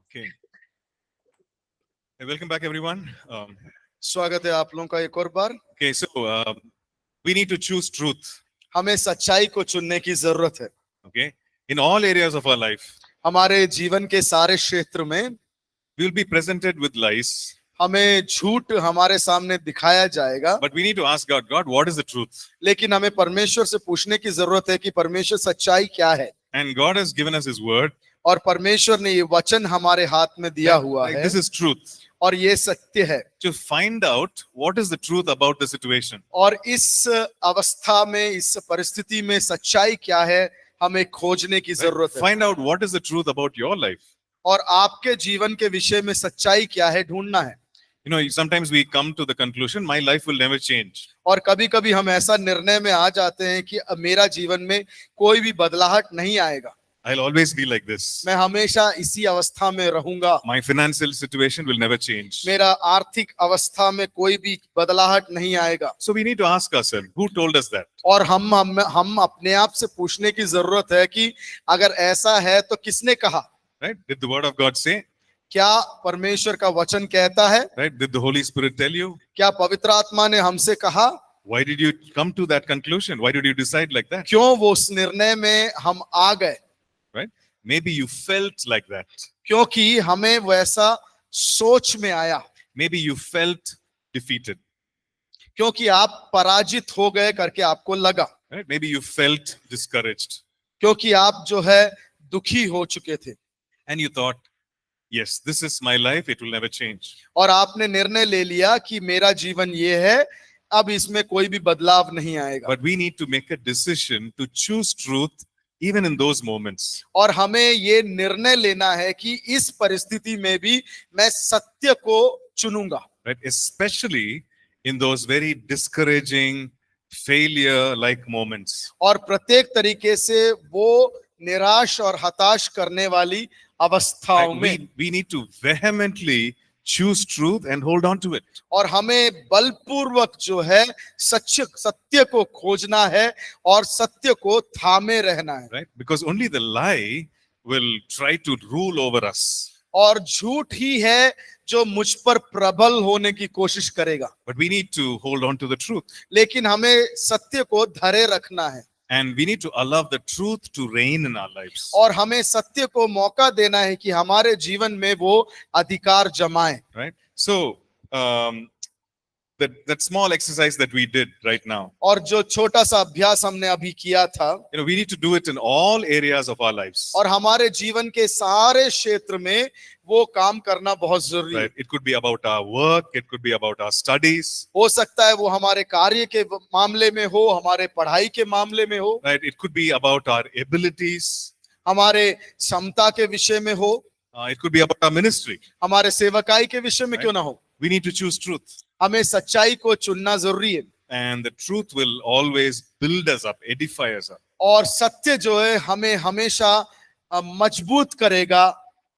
Okay. Hey, welcome back, everyone. स्वागत है आप लोगों का एक और बार। Okay, so we need to choose truth. हमें सच्चाई को चुनने की जरूरत है। Okay, in all areas of our life, हमारे जीवन के सारे क्षेत्र में we will be presented with lies, हमें झूठ हमारे सामने दिखाया जाएगा, but we need to ask God, God, what is the truth? लेकिन हमें परमेश्वर से पूछने की जरूरत है कि परमेश्वर सच्चाई क्या है। And God has given us His word. और परमेश्वर ने ये वचन हमारे हाथ में दिया हुआ है This is truth. और ये सत्य है। To find out what is the truth about the situation. और इस अवस्था में, इस परिस्थिति में सच्चाई क्या है, हमें खोजने की जरूरत है। Find out what is the truth about your life. और आपके जीवन के विषय में सच्चाई क्या है, ढूंढना है। You know, sometimes we come to the conclusion, my life will never change. और कभी कभी हम ऐसा निर्णय में आ जाते हैं कि अब मेरा जीवन में कोई भी बदलाहट नहीं आएगा। I'll always be like this. मैं हमेशा इसी अवस्था में रहूंगा। My financial situation will never change. मेरा आर्थिक अवस्था में कोई भी बदलाहट नहीं आएगा। So we need to ask ourselves, who told us that? और हम अपने आप से पूछने की जरूरत है कि अगर ऐसा है तो किसने कहा? Right? Did the word of God say? क्या परमेश्वर का वचन कहता है? Right? Did the Holy Spirit tell you? क्या पवित्र आत्मा ने हमसे कहा? Why did you come to that conclusion? Why did you decide like that? क्यों वो उस निर्णय में हम आ गए? Right? Maybe you felt like that. क्योंकि हमें वैसा सोच में आया। Maybe you felt defeated. क्योंकि आप पराजित हो गए करके आपको लगा। Right? Maybe you felt discouraged. क्योंकि आप जो है दुखी हो चुके थे। And you thought, yes, this is my life, it will never change. और आपने निर्णय ले लिया कि मेरा जीवन ये है, अब इसमें कोई भी बदलाव नहीं आएगा। But we need to make a decision to choose truth even in those moments. और हमें ये निर्णय लेना है कि इस परिस्थिति में भी मैं सत्य को चुनूंगा। Right? Especially in those very discouraging, failure-like moments. और प्रत्येक तरीके से वो निराश और हताश करने वाली अवस्थाओं Right? में We need to vehemently choose truth and hold on to it. और हमें बलपूर्वक जो है सत्य को खोजना है और सत्य को थामे रहना है। Right? Because only the lie will try to rule over us. और झूठ ही है जो मुझ पर प्रबल होने की कोशिश करेगा। But we need to hold on to the truth. लेकिन हमें सत्य को धरे रखना है। And we need to allow the truth to reign in our lives. और हमें सत्य को मौका देना है कि हमारे जीवन में वो अधिकार जमाए। Right? So, that small exercise that we did right now, और जो छोटा सा अभ्यास हमने अभी किया था, you know, we need to do it in all areas of our lives. और हमारे जीवन के सारे क्षेत्र में वो काम करना बहुत जरूरी है। Right? It could be about our work, it could be about our studies. हो सकता है वो हमारे कार्य के मामले में हो, हमारे पढ़ाई के मामले में हो, Right? It could be about our abilities. हमारे क्षमता के विषय में हो, It could be about our ministry. हमारे सेवकाई के विषय में Right. क्यों ना हो। We need to choose truth. हमें सच्चाई को चुनना जरूरी है। And the truth will always build us up, edify us up. और सत्य जो है हमें हमेशा मजबूत करेगा,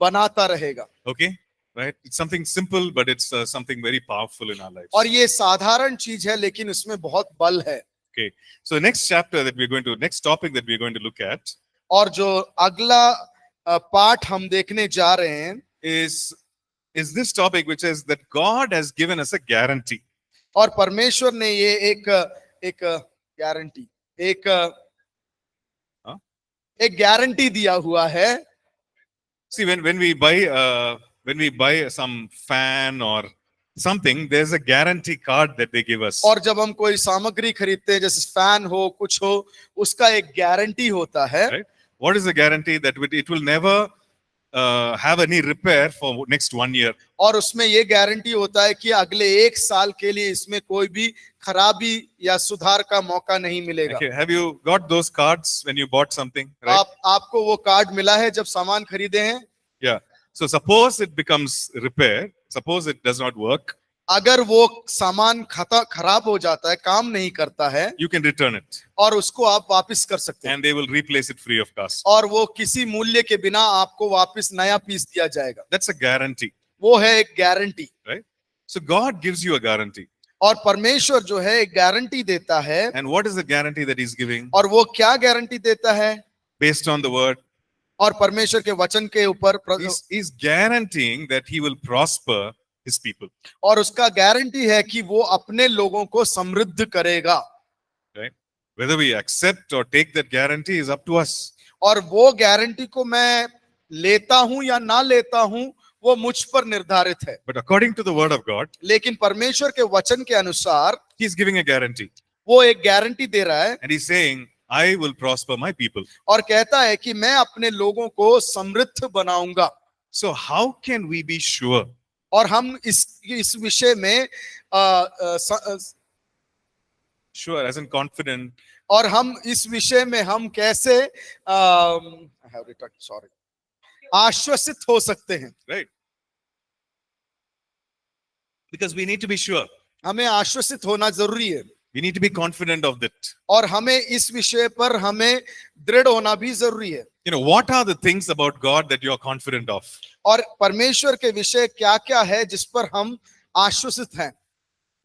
बनाता रहेगा। Okay? Right? It's something simple, but it's something very powerful in our lives. और ये साधारण चीज है लेकिन उसमें बहुत बल है। Okay. So next chapter that we're going to, next topic that we're going to look at और जो अगला पाठ हम देखने जा रहे हैं is this topic, which is that God has given us a guarantee. और परमेश्वर ने ये एक गारंटी एक गारंटी दिया हुआ है। See, when we buy some fan or something, there's a guarantee card that they give us. और जब हम कोई सामग्री खरीदते हैं, जैसे फैन हो, कुछ हो, उसका एक गारंटी होता है। Right? What is the guarantee? That it will never have any repair for next 1 year. और उसमें ये गारंटी होता है कि अगले 1 साल के लिए इसमें कोई भी खराबी या सुधार का मौका नहीं मिलेगा। Okay. Have you got those cards when you bought something? Right? आपको वो कार्ड मिला है जब सामान खरीदे हैं? Yeah. So suppose it becomes repair. Suppose it does not work. अगर वो सामान खराब हो जाता है, काम नहीं करता है, You can return it. और उसको आप वापस कर सकते हैं। And they will replace it free of cost. और वो किसी मूल्य के बिना आपको वापस नया पीस दिया जाएगा। That's a guarantee. वो है एक guarantee. Right? So God gives you a guarantee. और परमेश्वर जो है एक गारंटी देता है। And what is the guarantee that He's giving? और वो क्या गारंटी देता है? based on the word. और परमेश्वर के वचन के ऊपर He's guaranteeing that he will prosper his people. और उसका गारंटी है कि वो अपने लोगों को समृद्ध करेगा। Right? Whether we accept or take that guarantee is up to us. और वो गारंटी को मैं लेता हूं या ना लेता हूं वो मुझ पर निर्धारित है। But according to the word of God, लेकिन परमेश्वर के वचन के अनुसार he's giving a guarantee. वो एक गारंटी दे रहा है And he's saying, I will prosper my people. और कहता है कि मैं अपने लोगों को समृद्ध बनाऊंगा। So how can we be sure? और हम इस विषय में Sure, as in confident. और हम इस विषय में हम कैसे आश्वसित हो सकते हैं? Right? Because we need to be sure. हमें आश्वसित होना जरूरी है We need to be confident of that. और हमें इस विषय पर हमें दृढ़ होना भी जरूरी है। You know, what are the things about God that you are confident of? और परमेश्वर के विषय क्या क्या है जिस पर हम आश्वसित हैं?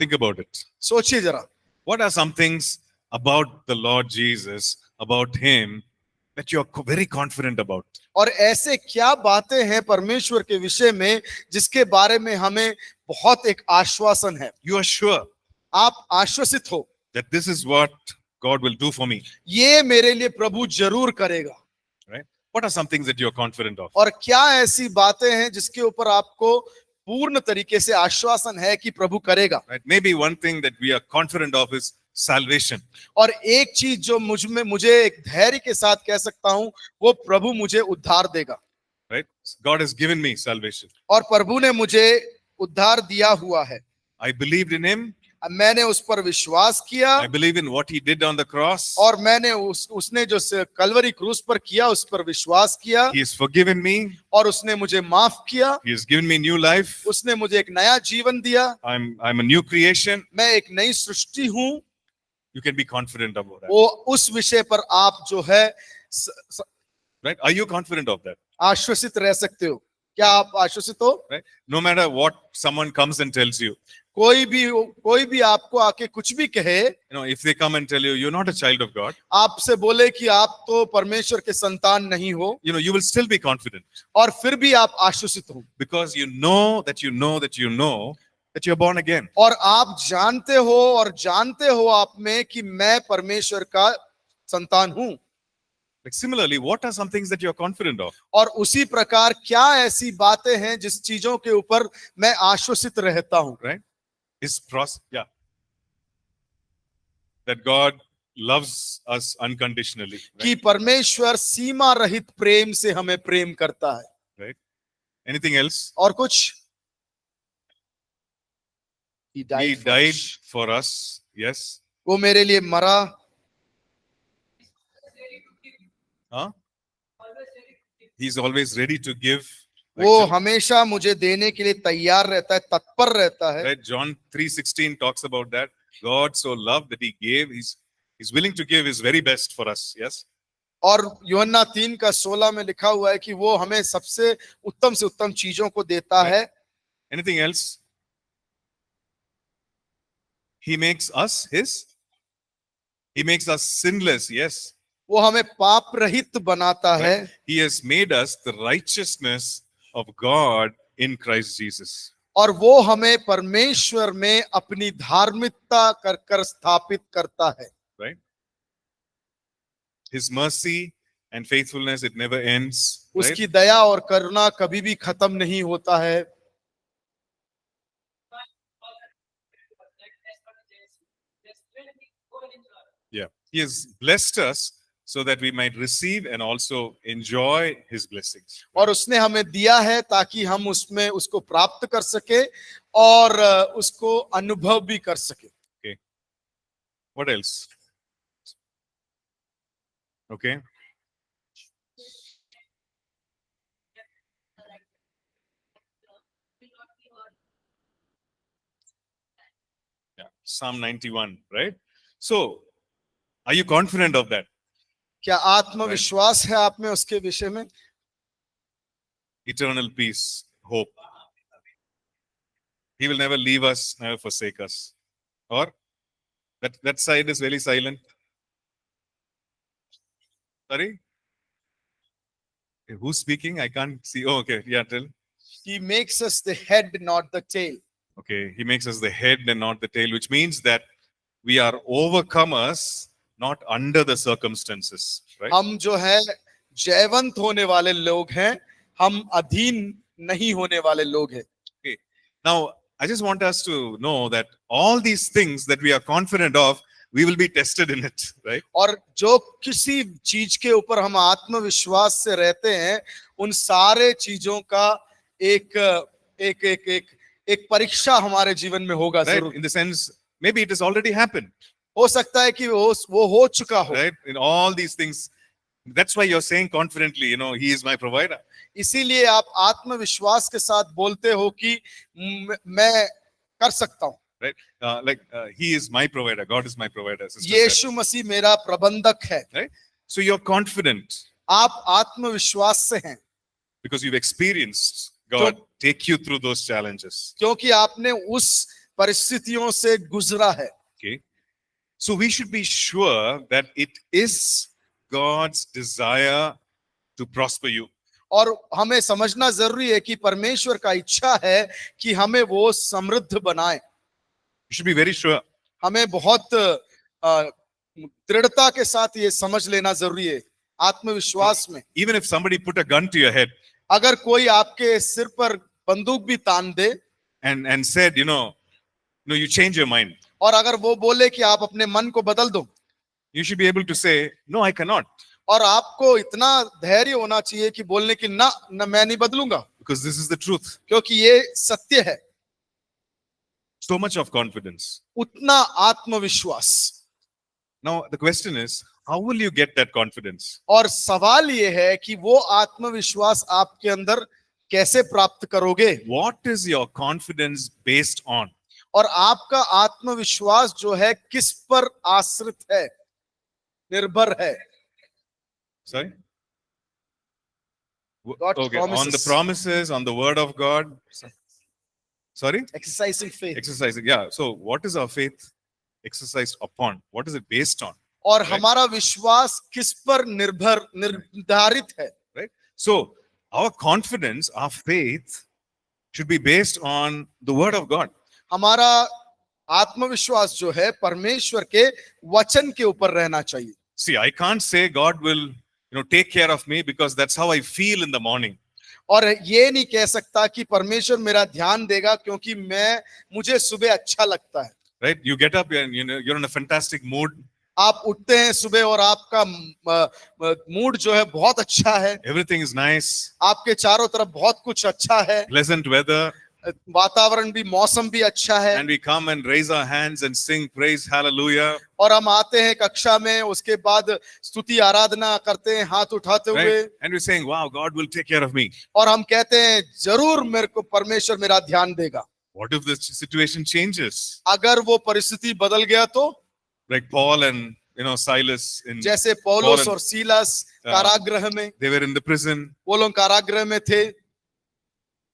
Think about it. सोचिए जरा, What are some things about the Lord Jesus, about Him, that you are very confident about? और ऐसे क्या बातें हैं परमेश्वर के विषय में जिसके बारे में हमें बहुत एक आश्वासन है? You are sure आप आश्वसित हो that this is what God will do for me. ये मेरे लिए प्रभु जरूर करेगा। Right? What are some things that you are confident of? और क्या ऐसी बातें हैं जिसके ऊपर आपको पूर्ण तरीके से आश्वासन है कि प्रभु करेगा? Right? Maybe one thing that we are confident of is salvation. और एक चीज जो मुझे एक धैर्य के साथ कह सकता हूं वो प्रभु मुझे उद्धार देगा। Right? God has given me salvation. और प्रभु ने मुझे उद्धार दिया हुआ है। I believed in Him. मैंने उस पर विश्वास किया I believe in what He did on the cross. और मैंने उसने जो कलवरी क्रूस पर किया उस पर विश्वास किया। He has forgiven me. और उसने मुझे माफ किया। He has given me new life. उसने मुझे एक नया जीवन दिया। I'm a new creation. मैं एक नई सृष्टि हूं। You can be confident about that. वो उस विषय पर आप जो है Right? Are you confident of that? आश्वसित रह सकते हो? क्या आप आश्वसित हो? Right? No matter what someone comes and tells you. कोई भी आपको आके कुछ भी कहे, You know, if they come and tell you you're not a child of God, आपसे बोले कि आप तो परमेश्वर के संतान नहीं हो, you know, you will still be confident. और फिर भी आप आश्वसित हो। Because you know that you're born again. और आप जानते हो आप में कि मैं परमेश्वर का संतान हूं। Like similarly, what are some things that you're confident of? और उसी प्रकार क्या ऐसी बातें हैं जिस चीजों के ऊपर मैं आश्वसित रहता हूं? Right? Yeah. That God loves us unconditionally. कि Right? परमेश्वर सीमा रहित प्रेम से हमें प्रेम करता है। Right? Anything else? और कुछ? He died for us. Yes. वो मेरे लिए मरा। Huh? He's always ready to give. वो हमेशा मुझे देने के लिए तैयार रहता है, तत्पर रहता है। Right? John 3:16 talks about that. God so loved that He gave. He's willing to give His very best for us. Yes. और यूहन्ना 3:16 में लिखा हुआ है कि वो हमें सबसे उत्तम से उत्तम चीजों को देता है। Anything else? He makes us sinless. Yes. वो हमें पाप रहित बनाता है। He has made us the righteousness of God in Christ Jesus. और वो हमें परमेश्वर में अपनी धार्मिकता कर स्थापित करता है। Right? His mercy and faithfulness, it never ends. Right? उसकी दया और करुणा कभी भी खत्म नहीं होता है। Yeah. He has blessed us so that we might receive and also enjoy His blessings. और उसने हमें दिया है ताकि हम उसमें उसको प्राप्त कर सके और उसको अनुभव भी कर सके। Okay. What else? Okay. Yeah. Psalm 91, right? So, are you confident of that? क्या आत्मविश्वास है आप में उसके विषय में? Eternal peace, hope. He will never leave us, never forsake us. Or that side is very silent. Sorry? Who's speaking? I can't see. Oh, okay. Yeah, tell. He makes us the head, not the tail. Okay, he makes us the head and not the tail, which means that we are overcomers, not under the circumstances, right? हम जो है जयवंत होने वाले लोग हैं, हम अधीन नहीं होने वाले लोग हैं. Okay. Now, I just want us to know that all these things that we are confident of, we will be tested in it, right? और जो किसी चीज के ऊपर हम आत्मविश्वास से रहते हैं, उन सारे चीजों का एक एक एक एक एक परीक्षा हमारे जीवन में होगा Right? जरूर. In the sense, maybe it has already happened, हो सकता है कि वो हो चुका हो. right? In all these things, that's why you're saying confidently, He is my provider. इसीलिए आप आत्मविश्वास के साथ बोलते हो कि मैं कर सकता हूं. Right? He is my provider. God is my provider. Sister said. यीशु मसीह मेरा प्रबंधक है. Right? So you're confident आप आत्मविश्वास से हैं because you've experienced God take you through those challenges. क्योंकि आपने उस परिस्थितियों से गुजरा है. Okay. So we should be sure that it is God's desire to prosper you. और हमें समझना जरूरी है कि परमेश्वर का इच्छा है कि हमें वो समृद्ध बनाए. You should be very sure. हमें बहुत दृढ़ता के साथ ये समझ लेना जरूरी है आत्मविश्वास में. Even if somebody put a gun to your head अगर कोई आपके सिर पर बंदूक भी तान दे and said, you change your mind, और अगर वो बोले कि आप अपने मन को बदल दो, you should be able to say, no, I cannot, और आपको इतना धैर्य होना चाहिए कि बोलने की ना मैं नहीं बदलूंगा, because this is the truth. क्योंकि ये सत्य है. So much of confidence. उतना आत्मविश्वास. Now the question is, how will you get that confidence? और सवाल ये है कि वो आत्मविश्वास आपके अंदर कैसे प्राप्त करोगे. What is your confidence based on? और आपका आत्मविश्वास जो है किस पर आश्रित है, निर्भर है. Sorry? God's Okay, on the promises. promises, on the word of God. Sorry? Exercising faith. Exercising. Yeah. So what is our faith exercised upon? What is it based on? और Right. हमारा विश्वास किस पर निर्धारित है. Right? So our confidence, our faith should be based on the word of God. हमारा आत्मविश्वास जो है परमेश्वर के वचन के ऊपर रहना चाहिए. See, I can't say God will, take care of me because that's how I feel in the morning. और ये नहीं कह सकता कि परमेश्वर मेरा ध्यान देगा क्योंकि मुझे सुबह अच्छा लगता है. Right? You get up and you're in a fantastic mood. आप उठते हैं सुबह और आपका मूड जो है बहुत अच्छा है. Everything is nice. आपके चारों तरफ बहुत कुछ अच्छा है. Pleasant weather. वातावरण भी, मौसम भी अच्छा है. And we come and raise our hands and sing praise hallelujah. और हम आते हैं कक्षा में, उसके बाद स्तुति आराधना करते हैं हाथ उठाते हुए. Right? And we're saying, wow, God will take care of me. और हम कहते हैं जरूर मेरे को परमेश्वर मेरा ध्यान देगा. What if the situation changes? अगर वो परिस्थिति बदल गया तो? Like Paul and Silas in जैसे पौलुस और सीलास कारागृह में, they were in the prison. वो लोग कारागृह में थे.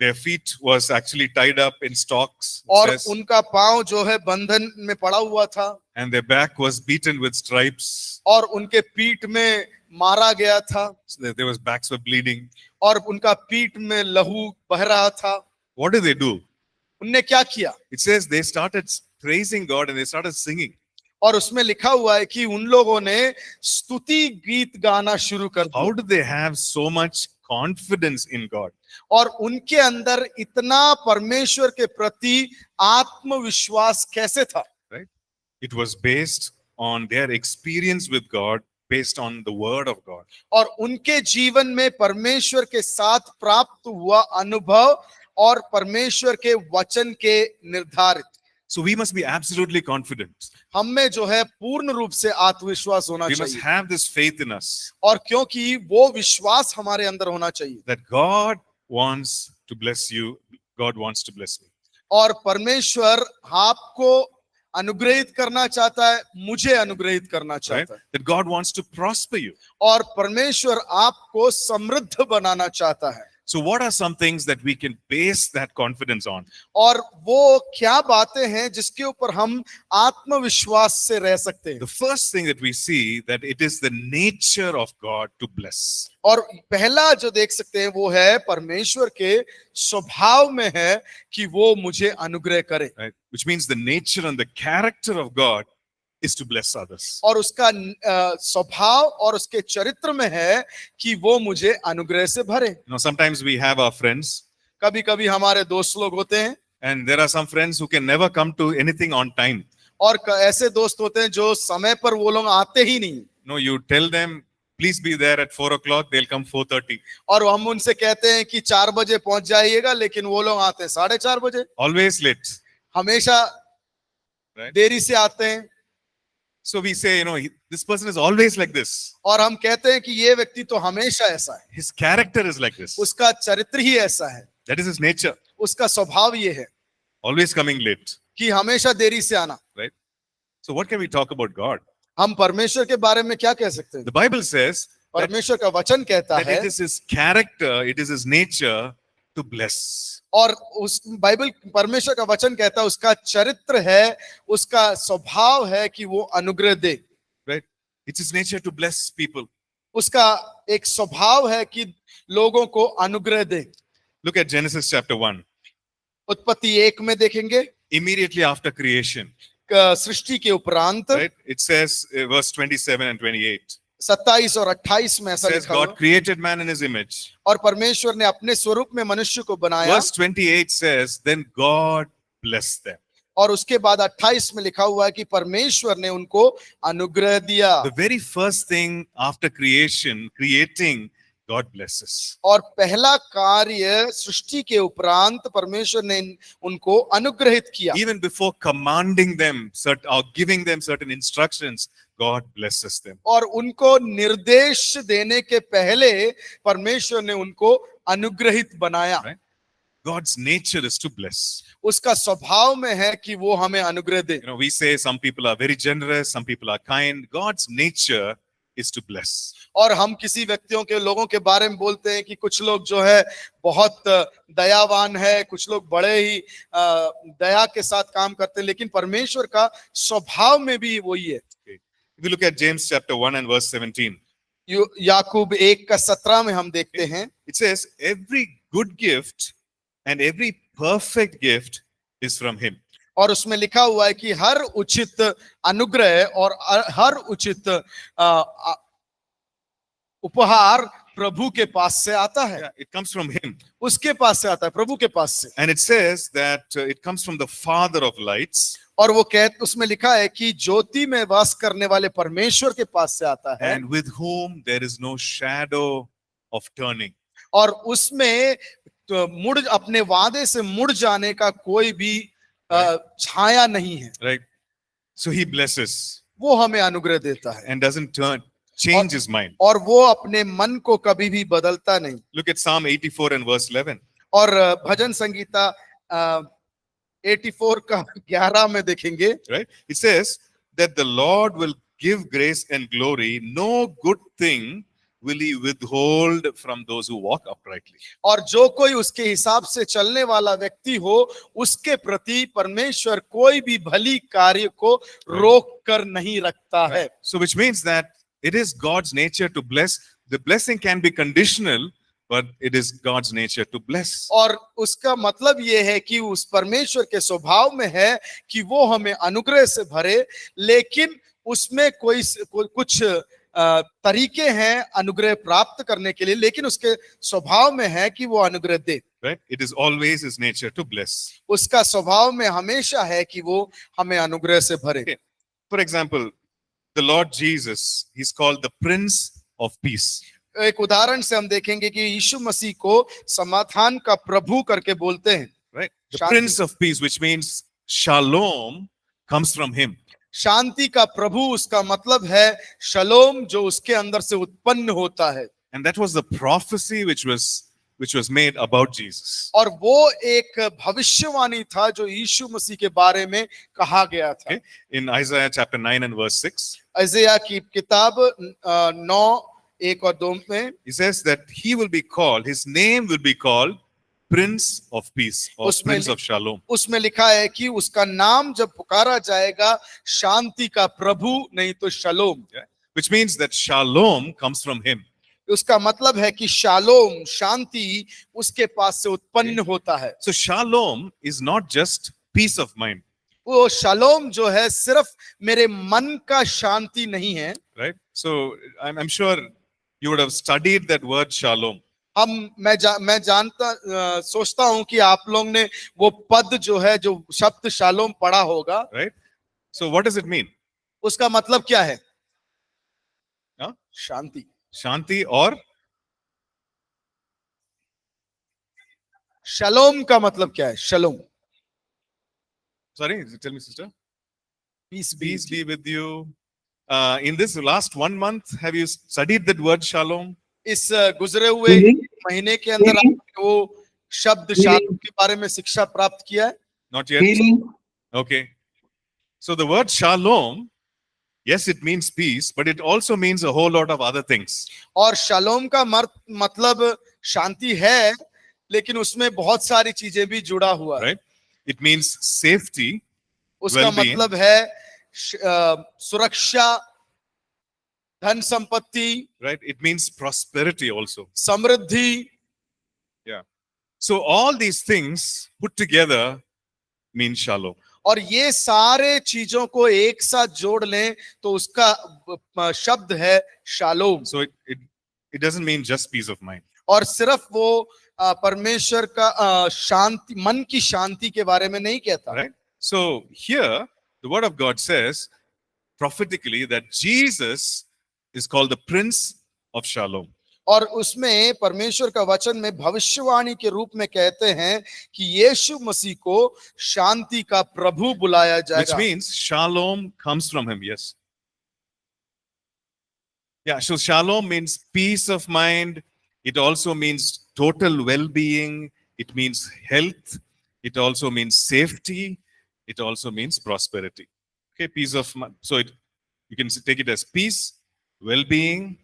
Their feet was actually tied up in stocks. It और says, उनका पांव जो है बंधन में पड़ा हुआ था. and their back was beaten with stripes. और उनके पीठ में मारा गया था. So their backs were bleeding. और उनका पीठ में लहू बह रहा था. What did they do? उनने क्या किया? It says they started praising God and they started singing. और उसमें लिखा हुआ है कि उन लोगों ने स्तुति गीत गाना शुरू कर दिया. How did they have so much confidence in God? और उनके अंदर इतना परमेश्वर के प्रति आत्मविश्वास कैसे था? Right? It was based on their experience with God, based on the word of God. और उनके जीवन में परमेश्वर के साथ प्राप्त हुआ अनुभव और परमेश्वर के वचन के निर्धारित. So we must be absolutely confident. हम में जो है पूर्ण रूप से आत्मविश्वास होना We must चाहिए. have this faith in us और क्योंकि वो विश्वास हमारे अंदर होना चाहिए. that God wants to bless you. God wants to bless me. और परमेश्वर आपको अनुग्रहित करना चाहता है, मुझे अनुग्रहित करना Right? चाहता है. That God wants to prosper you. और परमेश्वर आपको समृद्ध बनाना चाहता है. So what are some things that we can base that confidence on? और वो क्या बातें हैं जिसके ऊपर हम आत्मविश्वास से रह सकते हैं? The first thing that we see that it is the nature of God to bless. और पहला जो देख सकते हैं वो है परमेश्वर के स्वभाव में है कि वो मुझे अनुग्रह करे, Right? Which means the nature and the character of God is to bless others. और उसका स्वभाव और उसके चरित्र में है कि वो मुझे अनुग्रह से भरे। You know, sometimes we have our friends, कभी कभी हमारे दोस्त लोग होते हैं, and there are some friends who can never come to anything on time. और ऐसे दोस्त होते हैं जो समय पर वो लोग आते ही नहीं। No, you tell them, please be there at 4 o'clock, they'll come 4:30. और हम उनसे कहते हैं कि 4 बजे पहुंच जाइएगा, लेकिन वो लोग आते हैं 4:30 बजे, Always late. हमेशा Right? देरी से आते हैं। So we say, you know, this person is always like this. और हम कहते हैं कि ये व्यक्ति तो हमेशा ऐसा है, His character is like this. उसका चरित्र ही ऐसा है, That is his nature. उसका स्वभाव ये है Always coming late. कि hमेशा देरी से आना। Right? So what can we talk about God? हम परमेश्वर के बारे में क्या कह सकते हैं? The Bible says that, परमेश्वर का वचन कहता that है, it is his character, it is his nature to bless. और उस बाइबल परमेश्वर का वचन कहता है उसका चरित्र है, उसका स्वभाव है कि वो अनुग्रह दे। Right? It's his nature to bless people. उसका एक स्वभाव है कि लोगों को अनुग्रह दे। Look at Genesis chapter 1. उत्पत्ति 1 में देखेंगे, Immediately after creation, सृष्टि के उपरांत, right? It says, verse 27 and 28. 27 और 28 में ऐसा It says लिखा हुआ, God created man in his image. और परमेश्वर ने अपने स्वरूप में मनुष्य को बनाया। Verse 28 says, then God blessed them. और उसके बाद 28 में लिखा हुआ है कि परमेश्वर ने उनको अनुग्रह दिया। The very first thing after creation, creating, God blesses. और पहला कार्य सृष्टि के उपरांत परमेश्वर ने उनको अनुग्रहित किया। Even before commanding them or giving them certain instructions, God blesses them. और उनको निर्देश देने के पहले परमेश्वर ने उनको अनुग्रहित बनाया। Right? God's nature is to bless. उसका स्वभाव में है कि वो हमें अनुग्रह दे। You know, we say some people are very generous, some people are kind. God's nature is to bless. और हम किसी व्यक्तियों के लोगों के बारे में बोलते हैं कि कुछ लोग जो है बहुत दयावान है, कुछ लोग बड़े ही दया के साथ काम करते हैं, लेकिन परमेश्वर का स्वभाव में भी वही है। If you look at James chapter 1 and verse 17, याकूब 1:17 में हम देखते हैं, it says, every good gift and every perfect gift is from him. और उसमें लिखा हुआ है कि हर उचित अनुग्रह और हर उचित उपहार प्रभु के पास से आता है। Yeah, it comes from him. उसके पास से आता है, प्रभु के पास से। And it says that it comes from the Father of lights, और वो उसमें लिखा है कि ज्योति में वास करने वाले परमेश्वर के पास से आता है, and with whom there is no shadow of turning. और उसमें तो अपने वादे से मुड़ जाने का कोई भी छाया नहीं है। Right? So he blesses वो हमें अनुग्रह देता है, and doesn't change his mind. और वो अपने मन को कभी भी बदलता नहीं। Look at Psalm 84 and verse 11. और भजन संगीता 84 का 11 में देखेंगे, Right? It says that the Lord will give grace and glory. No good thing will he withhold from those who walk uprightly. और जो कोई उसके हिसाब से चलने वाला व्यक्ति हो, उसके प्रति परमेश्वर कोई भी भली कार्य को रोक कर नहीं रखता है। So which means that it is God's nature to bless. The blessing can be conditional, but it is God's nature to bless. और उसका मतलब ये है कि उस परमेश्वर के स्वभाव में है कि वो हमें अनुग्रह से भरे, लेकिन उसमें कुछ तरीके हैं अनुग्रह प्राप्त करने के लिए, लेकिन उसके स्वभाव में है कि वो अनुग्रह दे। Right? It is always his nature to bless. उसका स्वभाव में हमेशा है कि वो हमें अनुग्रह से भरे। Okay. For example, the Lord Jesus, he's called the Prince of Peace. एक उदाहरण से हम देखेंगे कि यीशु मसीह को समाधान का प्रभु करके बोलते हैं। Right? The Prince of Peace, which means shalom, comes from him. शांति का प्रभु, उसका मतलब है शलोम, जो उसके अंदर से उत्पन्न होता है। And that was the prophecy which was made about Jesus. और वो एक भविष्यवाणी था जो यीशु मसीह के बारे में कहा गया था। Okay? In Isaiah chapter 9 and verse 6. यशायाह की किताब 9 1 और 2 में He says that he will be called, his name will be called Prince of Peace or उसमें Prince of Shalom. उसमें लिखा है कि उसका नाम जब पुकारा जाएगा शांति का प्रभु, नहीं तो शलोम। Yeah? Which means that Shalom comes from him. उसका मतलब है कि शालोम शांति उसके पास से उत्पन्न होता है। So Shalom is not just peace of mind, वो शालोम जो है सिर्फ मेरे मन का शांति नहीं है। right? So I'm sure you would have studied that word Shalom. मैं जानता सोचता हूं कि आप लोग ने वो पद जो है, जो शब्द शालोम पढ़ा होगा। Right? So what does it mean? उसका मतलब क्या है? Huh? शांति। Shanti or शलोम का मतलब क्या है? शलोम, sorry, tell me, sister. Peace Peace be with you. In this last 1 month, have you studied that word Shalom? इस गुजरे हुए महीने के अंदर आपने वो शब्द शालोम के बारे में शिक्षा प्राप्त किया है? Not yet. Okay. So the word Shalom, yes, it means peace, but it also means a whole lot of other things. और शालोम का मतलब शांति है, लेकिन उसमें बहुत सारी चीजें भी जुड़ा हुआ है। Right? It means safety. उसका well-being. मतलब है सुरक्षा, धन संपत्ति, Right? It means prosperity also. Samriddhi. Yeah. So all these things put together mean Shalom. और ये सारे चीजों को एक साथ जोड़ लें तो उसका शब्द है shalom. So it doesn't mean just peace of mind. और सिर्फ वो परमेश्वर का शांति, मन की शांति के बारे में नहीं कहता। Right? So here the word of God says prophetically that Jesus is called the Prince of Shalom. और उसमें परमेश्वर का वचन में भविष्यवाणी के रूप में कहते हैं कि यीशु मसीह को शांति का प्रभु बुलाया Which जाएगा। means Shalom comes from him, yes. Yeah, so Shalom means peace of mind. It also means total well-being. It means health. It also means safety. It also means prosperity. Okay, peace of mind. So you can take it as peace, well-being,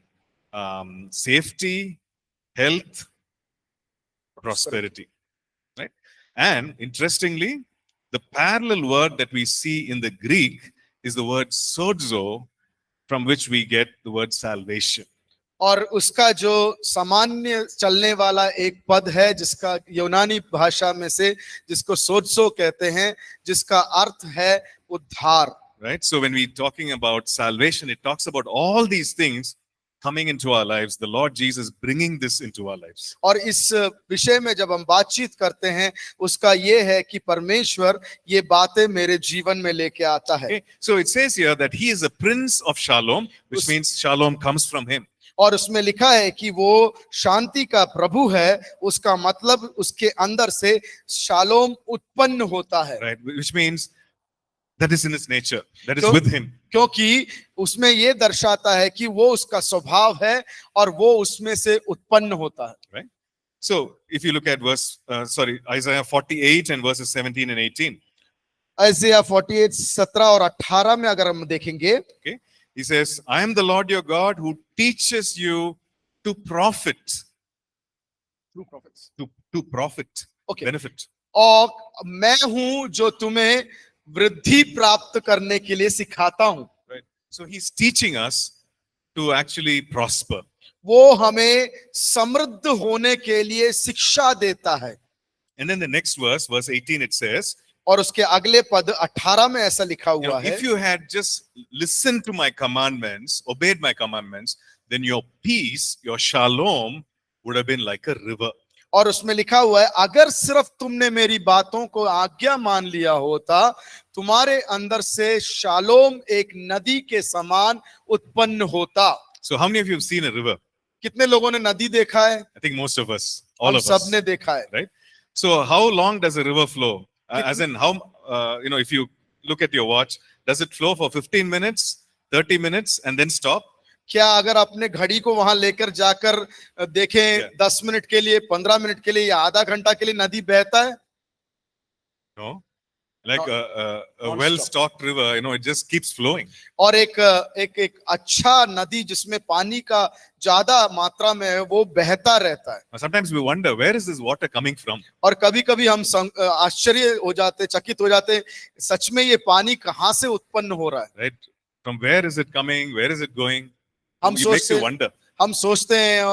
safety, health, prosperity. Right? And interestingly, the parallel word that we see in the Greek is the word sozo, from which we get the word salvation. और उसका जो सामान्य चलने वाला एक पद है जिसका यूनानी भाषा में से जिसको सोत्सो कहते हैं, जिसका अर्थ है उद्धार। Right? So when we're talking about salvation, it talks about all these things coming into our lives, the Lord Jesus bringing this into our lives. और इस विषय में जब हम बातचीत करते हैं उसका ये है कि परमेश्वर ये बातें मेरे जीवन में लेके आता है। Okay? So it says here that he is a prince of shalom, which means shalom comes from him. और उसमें लिखा है कि वो शांति का प्रभु है, उसका मतलब उसके अंदर से शालोम उत्पन्न होता है। Right? Which means that is in his nature, that is So- with him. क्योंकि उसमें ये दर्शाता है कि वो उसका स्वभाव है और वो उसमें से उत्पन्न होता है। Right? So if you look at Isaiah 48 and verses 17 and 18. Isaiah 48 17 और 18 में अगर हम देखेंगे, Okay? He says, I am the Lord your God who teaches you to profit. To profit. Okay. Benefit. और मैं हूं जो तुम्हें वृद्धि प्राप्त करने के लिए सिखाता हूं। Right? So he's teaching us to actually prosper. वो हमें समृद्ध होने के लिए शिक्षा देता है। And then the next verse, verse 18, it says, और उसके अगले पद 18 में ऐसा लिखा you know, हुआ है, if you had just listened to my commandments, obeyed my commandments, then your peace, your shalom would have been like a river. और उसमें लिखा हुआ है अगर सिर्फ तुमने मेरी बातों को आज्ञा मान लिया होता, तुम्हारे अंदर से शालोम एक नदी के समान उत्पन्न होता। So how many of you have seen a river? कितने लोगों ने नदी देखा है? I think most of us, all हम of us. सबने देखा है। Right? So how long does a river flow? As in how, if you look at your watch, does it flow for 15 minutes, 30 minutes and then stop? क्या अगर अपने घड़ी को वहां लेकर जाकर देखें 10 मिनट के लिए, 15 मिनट के लिए या आधा घंटा के लिए नदी बहता है? No. Like a Non-stop. well-stocked river, it just keeps flowing. और एक अच्छा नदी जिसमें पानी का ज्यादा मात्रा में है वो बहता रहता है। Now, sometimes we wonder, where is this water coming from? और कभी कभी हम आश्चर्य हो जाते, चकित हो जाते, सच में ये पानी कहाँ से उत्पन्न हो रहा है। Right? From where is it coming? Where is it going? हम It makes you सोचते wonder. हम सोचते हैं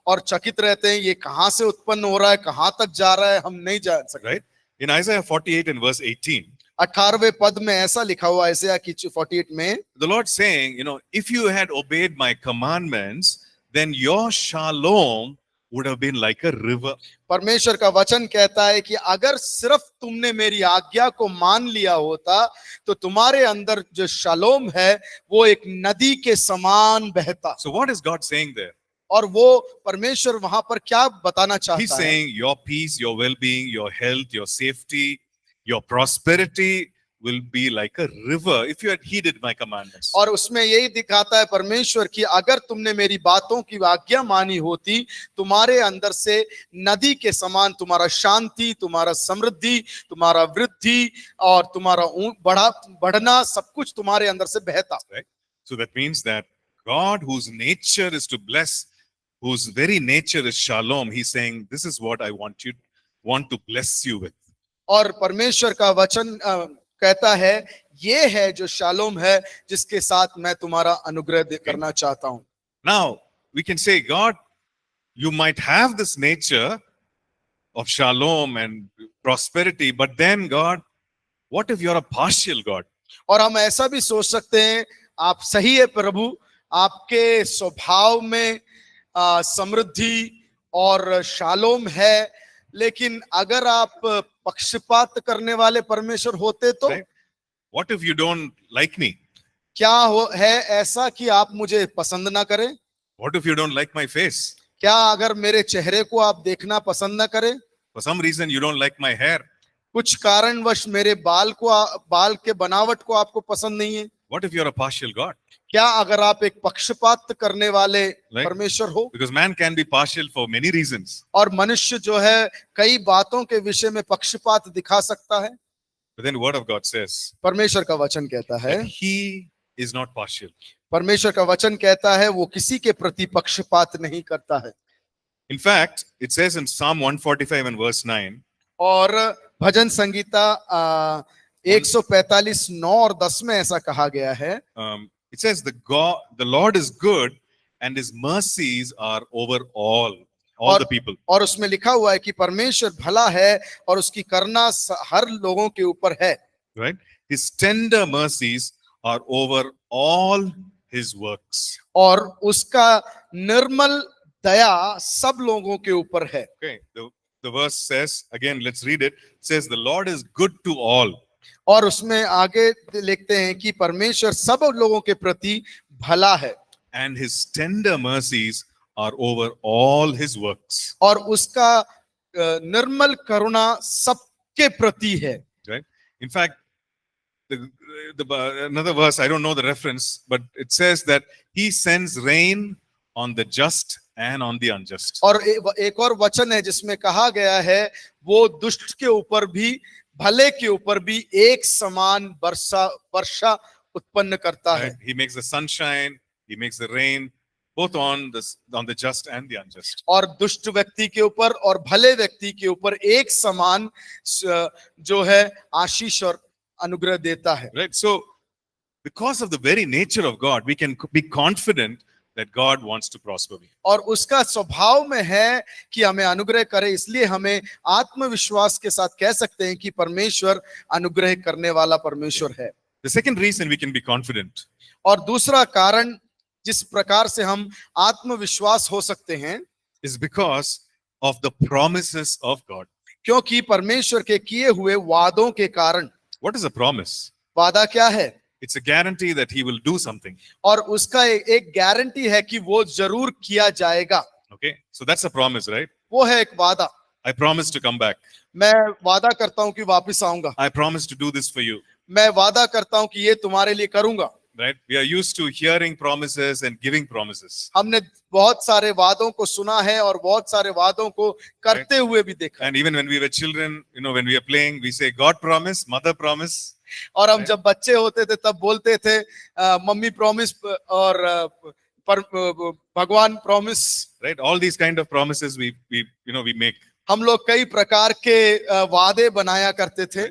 और चकित रहते हैं, ये कहाँ से उत्पन्न हो रहा है, कहाँ तक जा रहा है, हम नहीं जान सकते। Right? In Isaiah 48 and verse 18, 18वें पद में ऐसा लिखा हुआ है, Isaiah की 48 में, the Lord saying, if you had obeyed my commandments, then your shalom would have been like a river. परमेश्वर का वचन कहता है कि अगर सिर्फ तुमने मेरी आज्ञा को मान लिया होता तो तुम्हारे अंदर जो शालोम है वो एक नदी के समान बहता। So what is God saying there? और वो परमेश्वर वहां पर क्या बताना He's चाहता है? saying your peace, your well-being, your health, your safety, your prosperity will be like a river if you had heeded my commandments. और उसमें यही दिखाता है परमेश्वर की अगर तुमने मेरी बातों की आज्ञा मानी होती, तुम्हारे अंदर से नदी के समान तुम्हारा शांति, तुम्हारा समृद्धि, तुम्हारा वृद्धि और तुम्हारा बढ़ना सब कुछ तुम्हारे अंदर से बहता। Right? So that means that God, whose nature is to bless, whose very nature is shalom, he's saying, this is what I want to bless you with. और परमेश्वर का वचन कहता है ये है जो शालोम है जिसके साथ मैं तुम्हारा अनुग्रह करना चाहता हूं। Now we can say, God, you might have this nature of shalom and prosperity, but then God, what if you're a partial God? और हम ऐसा भी सोच सकते हैं, आप सही है प्रभु, आपके स्वभाव में समृद्धि और शालोम है, लेकिन अगर आप पक्षपात करने वाले परमेश्वर होते तो? Right? What if you don't like me? क्या है ऐसा कि आप मुझे पसंद ना करें? What if you don't like my face? क्या अगर मेरे चेहरे को आप देखना पसंद ना करें? For some reason you don't like my hair. कुछ कारणवश मेरे बाल के बनावट को आपको पसंद नहीं है? What if you're a partial God? क्या अगर आप एक पक्षपात करने वाले Right? परमेश्वर हो? Because man can be partial for many reasons. और मनुष्य जो है कई बातों के विषय में पक्षपात दिखा सकता है, But then the word of God says परमेश्वर का वचन कहता है, that he is not partial. परमेश्वर का वचन कहता है वो किसी के प्रति पक्षपात नहीं करता है। In fact, it says in Psalm 145 and verse 9, और भजन संगीता 145 9 और 10 में ऐसा कहा गया है, it says the Lord is good and his mercies are over all the people. और उसमें लिखा हुआ है कि परमेश्वर भला है और उसकी करुणा हर लोगों के ऊपर है। Right? His tender mercies are over all his works. और उसका निर्मल दया सब लोगों के ऊपर है। Okay, the verse says, again, let's read it. It says, the Lord is good to all. और उसमें आगे लिखते हैं कि परमेश्वर सब लोगों के प्रति भला है। And his tender mercies are over all his works. और उसका निर्मल करुणा सबके प्रति है। Right? In fact, another verse, I don't know the reference, but it says that he sends rain on the just and on the unjust. और एक और वचन है जिसमें कहा गया है वो दुष्ट के ऊपर भी भले के ऊपर भी एक समान वर्षा उत्पन्न करता है। Right? He makes the sunshine, he makes the rain, both on the just and the unjust. और दुष्ट व्यक्ति के ऊपर और भले व्यक्ति के ऊपर एक समान जो है आशीष और अनुग्रह देता है। Right? So, because of the very nature of God, we can be confident that God wants to prosper me. और उसका स्वभाव में है कि हमें अनुग्रह करे, इसलिए हमें आत्मविश्वास के साथ कह सकते हैं कि परमेश्वर अनुग्रह करने वाला परमेश्वर है। The second reason we can be confident और दूसरा कारण जिस प्रकार से हम आत्मविश्वास हो सकते हैं is because of the promises of God. क्योंकि परमेश्वर के किए हुए वादों के कारण। What is a promise? वादा क्या है? It's a guarantee that he will do something. और उसका एक गारंटी है कि वो जरूर किया जाएगा। Okay, so that's a promise, right? वो है एक वादा। I promise to come back. मैं वादा करता हूं कि वापस आऊंगा। I promise to do this for you. मैं वादा करता हूं कि ये तुम्हारे लिए करूंगा। right? We are used to hearing promises and giving promises. हमने बहुत सारे वादों को सुना है और बहुत सारे वादों को करते हुए भी देखा है। And even when we were children, when we are playing, we say, God promise, mother promise. और हम जब बच्चे होते थे तब बोलते थे मम्मी प्रॉमिस और भगवान promise. Right? All these kind of promises we make. हम लोग कई प्रकार के वादे बनाया करते थे।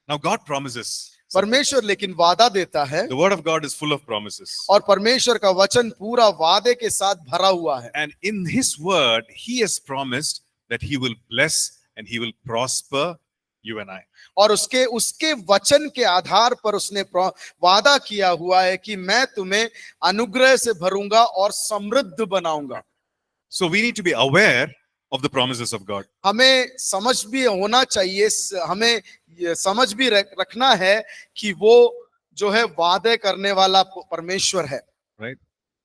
Now God promises. परमेश्वर लेकिन वादा देता है। The word of God is full of promises. और परमेश्वर का वचन पूरा वादे के साथ भरा हुआ है। And in his word, he has promised that he will bless and he will prosper you and I. और उसके वचन के आधार पर उसने वादा किया हुआ है कि मैं तुम्हें अनुग्रह से भरूंगा और समृद्ध बनाऊंगा। So we need to be aware of the promises of God. हमें समझ भी होना चाहिए, हमें समझ भी रखना है कि वो जो है वादे करने वाला परमेश्वर है। Right?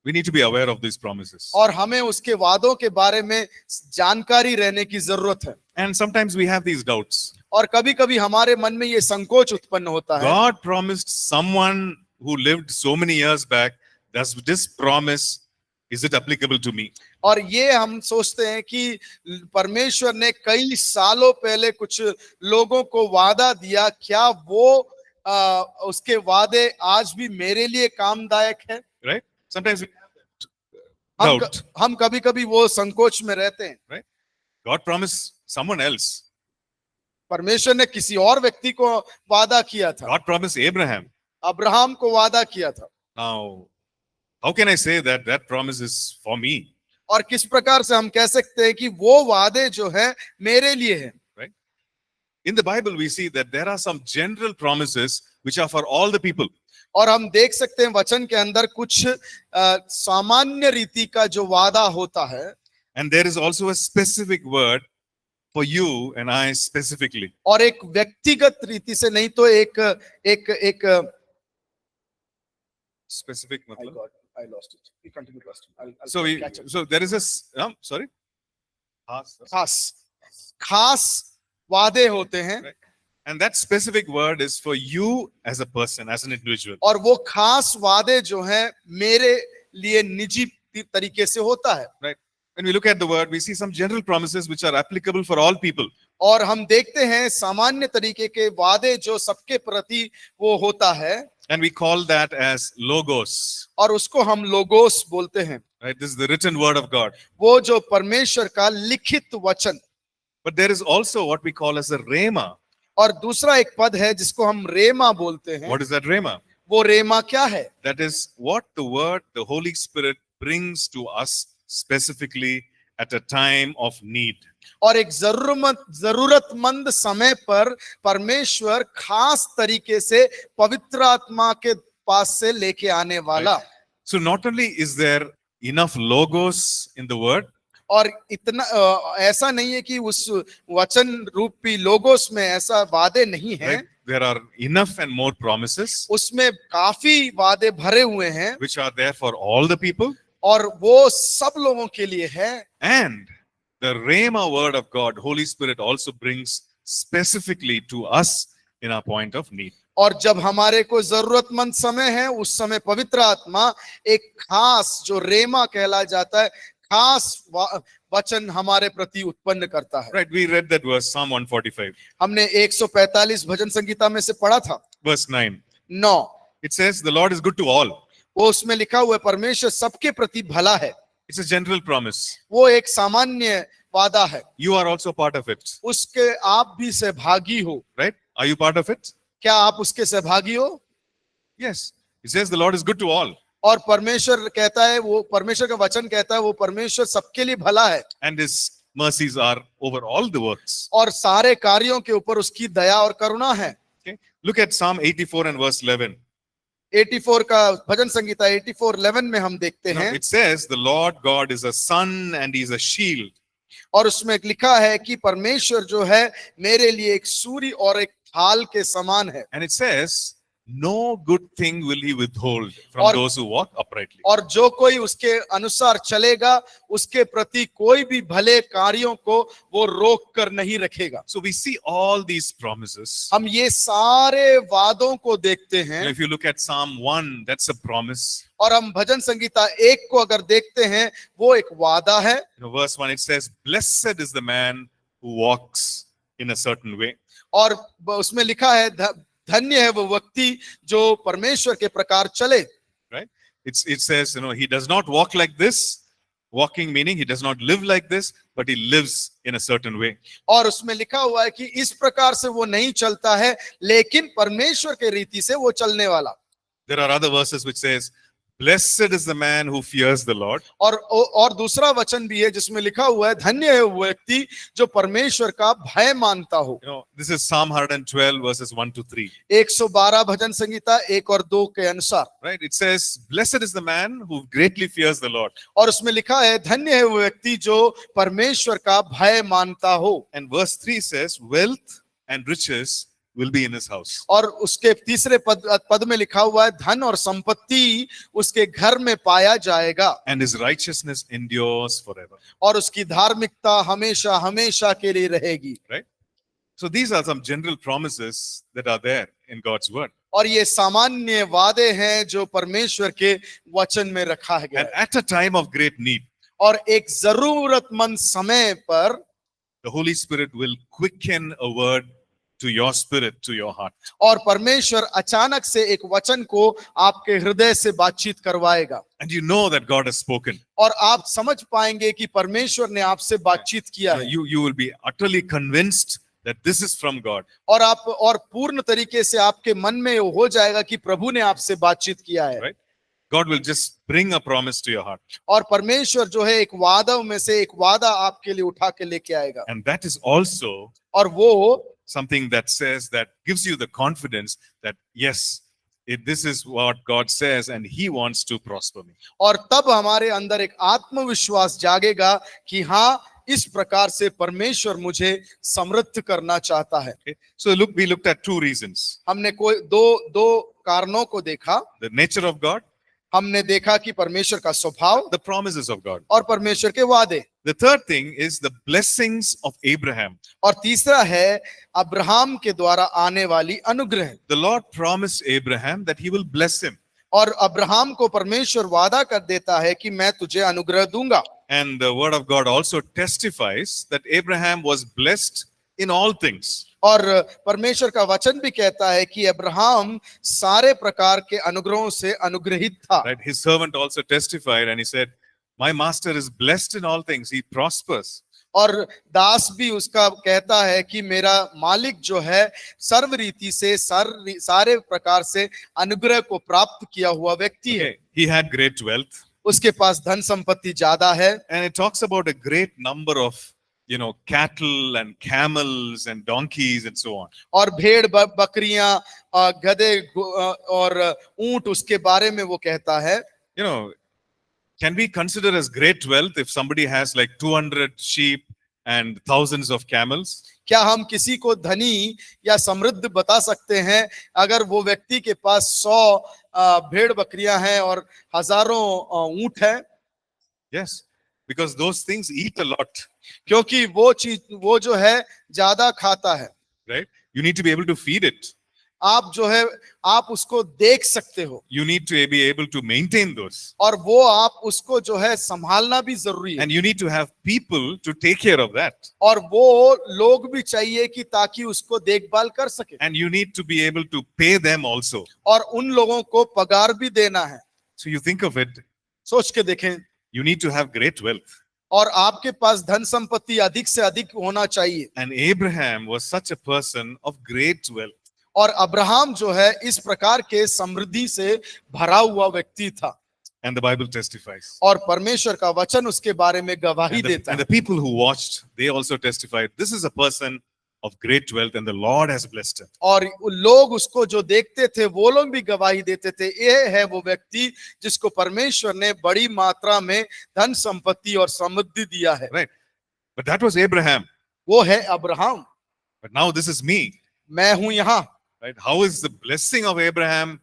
We need to be aware of these promises. और हमें उसके वादों के बारे में जानकारी रहने की जरूरत है। And sometimes we have these doubts. और कभी-कभी हमारे मन में ये संकोच उत्पन्न होता है। God promised someone who lived so many years back, does this promise, is it applicable to me? और ये हम सोचते हैं कि परमेश्वर ने कई सालों पहले कुछ लोगों को वादा दिया, क्या वो उसके वादे आज भी मेरे लिए कामदायक है? Right? Sometimes we have that doubt. हम कभी-कभी वो संकोच में रहते हैं। Right? God promised someone else. परमेश्वर ने किसी और व्यक्ति को वादा किया था। God promised Abraham. अब्राहम को वादा किया था। Now, how can I say that that promise is for me? और किस प्रकार से हम कह सकते हैं कि वो वादे जो है मेरे लिए है? Right? In the Bible, we see that there are some general promises which are for all the people. और हम देख सकते हैं वचन के अंदर कुछ सामान्य रीति का जो वादा होता है। And there is also a specific word for you and I specifically. और एक व्यक्तिगत रीति से नहीं तो एक Specific matlab? I lost it. We continue question. I'll catch up. So there is a sorry. खास वादे होते हैं। Right. And that specific word is for you as a person, as an individual. और वो खास वादे जो हैं मेरे लिए निजी तरीके से होता है। Right. When we look at the word, we see some general promises which are applicable for all people. और हम देखते हैं सामान्य तरीके के वादे जो सबके प्रति वो होता है। And we call that as logos. और उसको हम लोगोस बोलते हैं। Right? This is the written word of God. वो जो परमेश्वर का लिखित वचन। But there is also what we call as a rhema. और दूसरा एक पद है जिसको हम रेमा बोलते हैं। What is that rhema? वो रेमा क्या है? That is what the word, the Holy Spirit brings to us specifically at a time of need. और एक जरूरतमंद समय पर परमेश्वर खास तरीके से पवित्र आत्मा के पास से लेके आने वाला। Right. So not only is there enough logos in the word, और इतना ऐसा नहीं है कि उस वचन रूपी लोगोस में ऐसा वादे नहीं है। right? There are enough and more promises उसमें काफी वादे भरे हुए हैं which are there for all the people. और वो सब लोगों के लिए है। And the Rhema word of God, Holy Spirit also brings specifically to us in our point of need. और जब हमारे को जरूरतमंद समय है उस समय पवित्र आत्मा एक खास जो रेमा कहला जाता है खास वचन हमारे प्रति उत्पन्न करता है। Right, we read that verse, Psalm 145. हमने 145 भजन संगीता में से पढ़ा था। Verse 9. 9 It says, the Lord is good to all. वो उसमें लिखा हुआ है परमेश्वर सबके प्रति भला है। It's a general promise. वो एक सामान्य वादा है। You are also part of it. उसके आप भी सहभागी हो। Right? Are you part of it? क्या आप उसके सहभागी हो? Yes. It says the Lord is good to all. और परमेश्वर कहता है, वो परमेश्वर का वचन कहता है वो परमेश्वर सबके लिए भला है। And his mercies are over all the works. और सारे कार्यों के ऊपर उसकी दया और करुणा है। Okay. Look at Psalm 84 and verse 11. 84 का भजन संगीता 84:11 में हम देखते Now, हैं। it says the Lord God is a sun and he is a shield. और उसमें लिखा है कि परमेश्वर जो है मेरे लिए एक सूर्य और एक ढाल के समान है। And it says no good thing will he withhold from Or- those who walk uprightly. और जो कोई उसके अनुसार चलेगा उसके प्रति कोई भी भले कार्यों को वो रोक कर नहीं रखेगा। So we see all these promises. हम ये सारे वादों को देखते हैं If you look at Psalm 1, that's a promise. और हम भजन संगीता 1 को अगर देखते हैं वो एक वादा है। Verse 1, it says, "Blessed is the man who walks in a certain way." और उसमें लिखा है धन्य है वो व्यक्ति जो परमेश्वर के प्रकार चले। Right? It says, he does not walk like this. Walking meaning he does not live like this, but he lives in a certain way. और उसमें लिखा हुआ है कि इस प्रकार से वो नहीं चलता है लेकिन परमेश्वर के रीति से वो चलने वाला। There are other verses which says, "Blessed is the man who fears the Lord." और दूसरा वचन भी है जिसमें लिखा हुआ है धन्य है वो व्यक्ति जो परमेश्वर का भय मानता हो। This is Psalm 112 verses 1 to 3. 112 भजन संगीता 1 और 2 के अनुसार। Right? It says, "Blessed is the man who greatly fears the Lord." और उसमें लिखा है धन्य है वो व्यक्ति जो परमेश्वर का भय मानता हो। And verse 3 says, "Wealth and riches will be in his house." और उसके तीसरे पद में लिखा हुआ है धन और संपत्ति उसके घर में पाया जाएगा। And his righteousness endures forever. और उसकी धार्मिकता हमेशा हमेशा के लिए रहेगी। Right? So these are some general promises that are there in God's word. और ये सामान्य वादे हैं जो परमेश्वर के वचन में रखा है And at a time of great need, और एक जरूरतमंद समय पर the Holy Spirit will quicken a word to your spirit, to your heart. और परमेश्वर अचानक से एक वचन को आपके हृदय से बातचीत करवाएगा। And you know that God has spoken. और आप समझ पाएंगे कि परमेश्वर ने आपसे बातचीत किया है। You will be utterly convinced that this is from God. और पूर्ण तरीके से आपके मन में हो जाएगा कि प्रभु ने आपसे बातचीत किया है। Right? God will just bring a promise to your heart. और परमेश्वर जो है एक वादा में से एक वादा आपके लिए उठा के लेके आएगा। And that is also और वो something that says, that gives you the confidence that yes, this is what God says and he wants to prosper me. और तब हमारे अंदर एक आत्मविश्वास जागेगा कि हाँ इस प्रकार से परमेश्वर मुझे समृद्ध करना चाहता है। Okay? So we looked at two reasons. हमने कोई दो कारणों को देखा। The nature of God, हमने देखा कि परमेश्वर का स्वभाव the promises of God. और परमेश्वर के वादे। The third thing is the blessings of Abraham. और तीसरा है अब्राहम के द्वारा आने वाली अनुग्रह। The Lord promised Abraham that he will bless him. और अब्राहम को परमेश्वर वादा कर देता है कि मैं तुझे अनुग्रह दूंगा। And the word of God also testifies that Abraham was blessed in all things. और परमेश्वर का वचन भी कहता है कि अब्राहम सारे प्रकार के अनुग्रहों से अनुग्रहित था। Right? His servant also testified and he said, "My master is blessed in all things. He prospers." और दास भी उसका कहता है कि मेरा मालिक जो है सर्व रीति से सारे प्रकार से अनुग्रह को प्राप्त किया हुआ व्यक्ति है। Okay. He had great wealth. उसके पास धन संपत्ति ज्यादा है। And it talks about a great number of, cattle and camels and donkeys and so on. और भेड़ बकरियां गधे और ऊंट उसके बारे में वो कहता है। Can we consider as great wealth if somebody has like 200 sheep and thousands of camels? क्या हम किसी को धनी या समृद्ध बता सकते हैं अगर वो व्यक्ति के पास 100 भेड़ बकरियां हैं और हजारों ऊंट है? Yes, because those things eat a lot. क्योंकि वो जो है ज्यादा खाता है। Right? You need to be able to feed it. आप जो है आप उसको देख सकते हो। You need to be able to maintain those. और वो आप उसको जो है संभालना भी जरूरी है। And you need to have people to take care of that. और वो लोग भी चाहिए कि ताकि उसको देखभाल कर सके। And you need to be able to pay them also. और उन लोगों को पगार भी देना है। So you think of it. सोच के देखें। You need to have great wealth. और आपके पास धन संपत्ति अधिक से अधिक होना चाहिए। And Abraham was such a person of great wealth. और अब्राहम जो है इस प्रकार के समृद्धि से भरा हुआ व्यक्ति था। And the Bible testifies. और परमेश्वर का वचन उसके बारे में गवाही देता है। And the people who watched, they also testified, this is a person of great wealth and the Lord has blessed him. और लोग उसको जो देखते थे वो लोग भी गवाही देते थे, ये है वो व्यक्ति जिसको परमेश्वर ने बड़ी मात्रा में धन संपत्ति और समृद्धि दिया है। Right. But that was Abraham. वो है Abraham. But now this is me. मैं हूं यहाँ। Right? How is the blessing of Abraham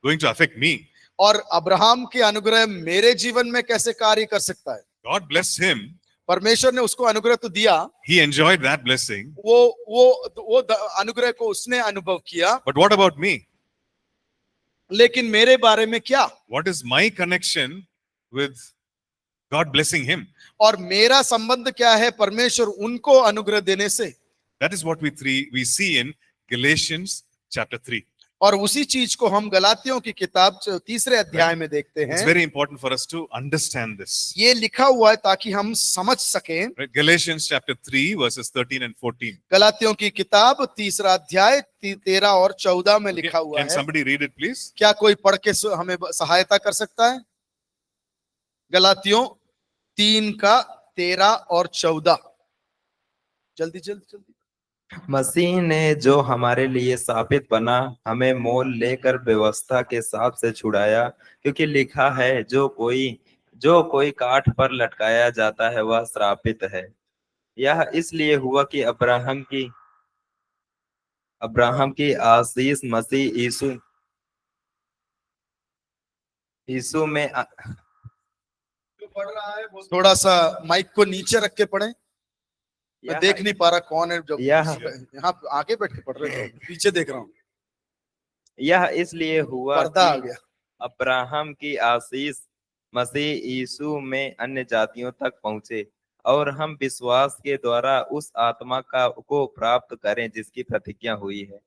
going to affect me? और अब्राहम के अनुग्रह मेरे जीवन में कैसे कार्य कर सकता है? God blessed him. परमेश्वर ने उसको अनुग्रह तो दिया, He enjoyed that blessing. वो अनुग्रह को उसने अनुभव किया, But what about me? लेकिन मेरे बारे में क्या? What is my connection with God blessing him? और मेरा संबंध क्या है परमेश्वर उनको अनुग्रह देने से? That is what we see in Galatians chapter 3. और उसी चीज को हम गलातियों की किताब 3 अध्याय में देखते It's हैं। very important for us to understand this. ये लिखा हुआ है ताकि हम समझ सकें। Right? Galatians chapter 3 verses 13 and 14. गलातियों की किताब 3 अध्याय 13 और 14 में लिखा हुआ Can है। somebody read it please? क्या कोई पढ़ के हमें सहायता कर सकता है? गलातियों 3 का 13 और 14। जल्दी जल्दी जल्दी। मसीह ने जो हमारे लिए साबित बना हमें मोल लेकर व्यवस्था के साथ से छुड़ाया, क्योंकि लिखा है जो कोई काठ पर लटकाया जाता है वह श्रापित है। यह इसलिए हुआ कि अब्राहम की आशीष मसीह यीशु में जो पढ़ रहा है वो थोड़ा सा माइक को नीचे रख के पढ़े। मैं देख नहीं पा रहा कौन है, जब यहाँ आगे बैठ के पढ़ रहे हैं, पीछे देख रहा हूँ। यह इसलिए हुआ पर्दा आ कि गया। अब्राहम की आशीष मसीह यीशु में अन्य जातियों तक पहुंचे और हम विश्वास के द्वारा उस आत्मा को प्राप्त करें जिसकी प्रतिज्ञा हुई है।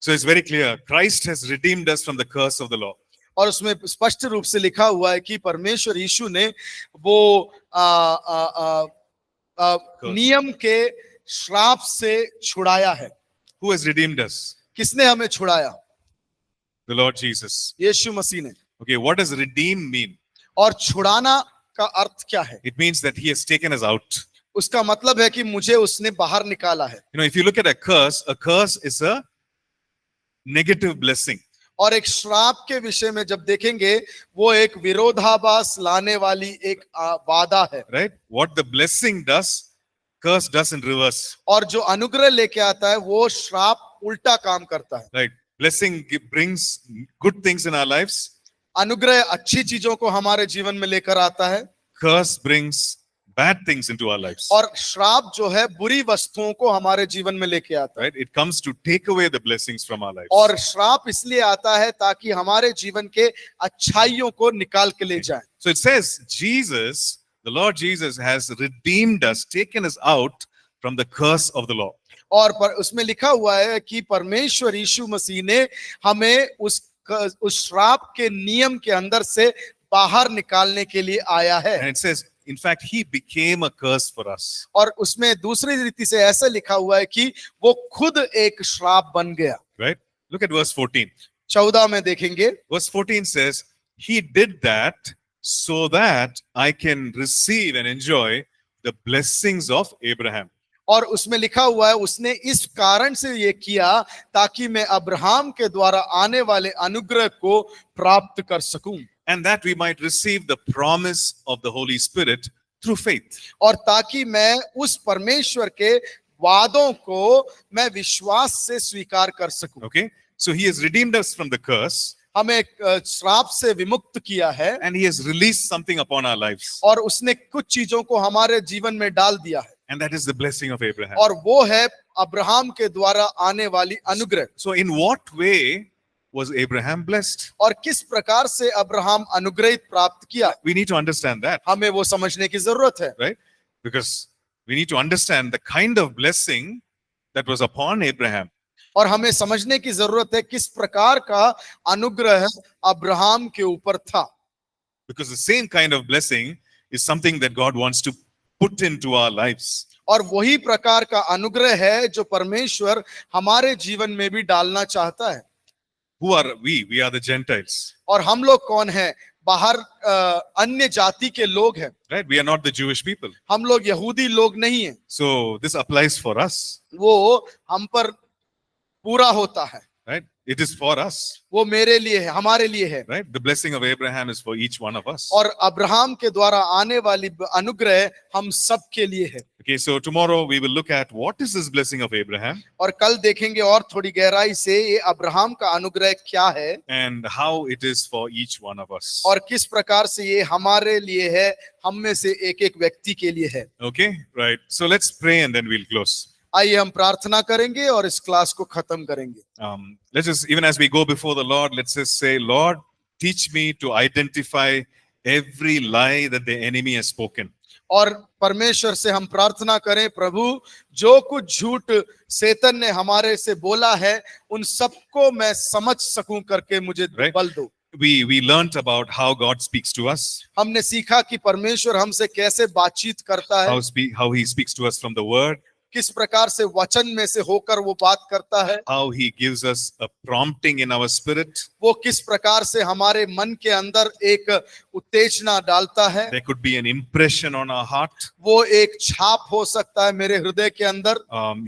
So it's very clear. Christ has redeemed us from the curse of the law. और उसमें स्पष्ट रूप से लिखा हुआ है कि परमेश्वर यीशु ने वो नियम के श्राप से छुड़ाया है। Who has redeemed us? किसने हमें छुड़ाया? The Lord Jesus. यीशु मसीह ने। Okay, what does redeem mean? और छुड़ाना का अर्थ क्या है? It means that he has taken us out. उसका मतलब है कि मुझे उसने बाहर निकाला है। You know, if you look at a curse is a negative blessing. और एक श्राप के विषय में जब देखेंगे वो एक विरोधाभास लाने वाली एक वादा है। Right? What the blessing does, curse does in reverse. और जो अनुग्रह लेके आता है वो श्राप उल्टा काम करता है। Right? Blessing brings good things in our lives. अनुग्रह अच्छी चीजों को हमारे जीवन में लेकर आता है। Curse brings bad things into our lives. और श्राप जो है बुरी वस्तुओं को हमारे जीवन में लेके आता है। Right? It comes to take away the blessings from our lives. और श्राप इसलिए आता है ताकि हमारे जीवन के अच्छाइयों को निकाल के ले जाए। So it says Jesus, the Lord Jesus has redeemed us, taken us out from the curse of the law. और उसमें लिखा हुआ है कि परमेश्वर यीशु मसीह ने हमें उस श्राप के नियम के अंदर से बाहर निकालने के लिए आया है। And it says, in fact, he became a curse for us. और उसमें दूसरी रीति से ऐसा लिखा हुआ है कि वो खुद एक श्राप बन गया। Right? Look at verse 14. 14 में देखेंगे। Verse 14 says, he did that so that I can receive and enjoy the blessings of Abraham. और उसमें लिखा हुआ है उसने इस कारण से ये किया ताकि मैं अब्राहम के द्वारा आने वाले अनुग्रह को प्राप्त कर सकूं। And that we might receive the promise of the Holy Spirit through faith. और ताकि मैं उस परमेश्वर के वादों को मैं विश्वास से स्वीकार कर सकूं। Okay? So he has redeemed us from the curse. हमें श्राप से विमुक्त किया है। And he has released something upon our lives. और उसने कुछ चीजों को हमारे जीवन में डाल दिया है। And that is the blessing of Abraham. और वो है अब्राहम के द्वारा आने वाली अनुग्रह। So in what way was Abraham blessed? और किस प्रकार से अब्राहम अनुग्रहित प्राप्त किया? We need to understand that, हमें वो समझने की जरूरत है। right? Because we need to understand the kind of blessing that was upon Abraham. और हमें समझने की जरूरत है किस प्रकार का अनुग्रह अब्राहम के ऊपर था। Because the same kind of blessing is something that God wants to put into our lives. और वही प्रकार का अनुग्रह है जो परमेश्वर हमारे जीवन में भी डालना चाहता है। Who are we? We are the Gentiles. और हम लोग कौन हैं? बाहर अन्य जाति के लोग हैं। Right? We are not the Jewish people. हम लोग यहूदी लोग नहीं हैं। So this applies for us. वो हम पर पूरा होता है। right? It is for us, वो मेरे लिए है, हमारे लिए है। right? The blessing of Abraham is for each one of us. और अब्राहम के द्वारा आने वाली अनुग्रह हम सब के लिए है। Okay, so tomorrow we will look at what is this blessing of Abraham और कल देखेंगे और थोड़ी गहराई से ये अब्राहम का अनुग्रह क्या है and how it is for each one of us. और किस प्रकार से ये हमारे लिए है, हम में से एक एक व्यक्ति के लिए है। Okay, right. So let's pray and then we'll close. आइए हम प्रार्थना करेंगे और इस क्लास को खत्म करेंगे। Let's just, even as we go before the Lord, let's just say, Lord, teach me to identify every lie that the enemy has spoken. और परमेश्वर से हम प्रार्थना करें, प्रभु जो कुछ झूठ शैतान ने हमारे से बोला है उन सबको मैं समझ सकूं करके मुझे Right. बल दो। We learnt about how God speaks to us, हमने सीखा कि परमेश्वर हमसे कैसे बातचीत करता है, how he speaks to us from the word, किस प्रकार से वचन में से होकर वो बात करता है, how he gives us a prompting in our spirit. वो किस प्रकार से हमारे मन के अंदर एक उत्तेजना डालता है, There could be an impression on our heart. वो एक छाप हो सकता है मेरे हृदय के अंदर,